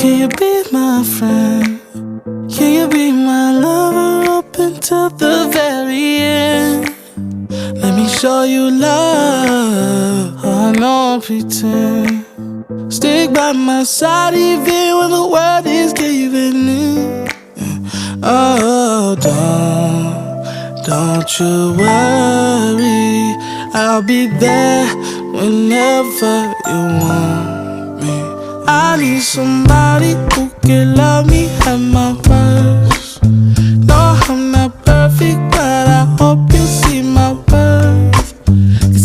Can you be my friend? Can you be my lover up until the very end? Let me show you love. I don't pretend. Stick by my side even when the world is giving in. Oh, don't you worry. I'll be there whenever you want me. I need somebody who can love me at my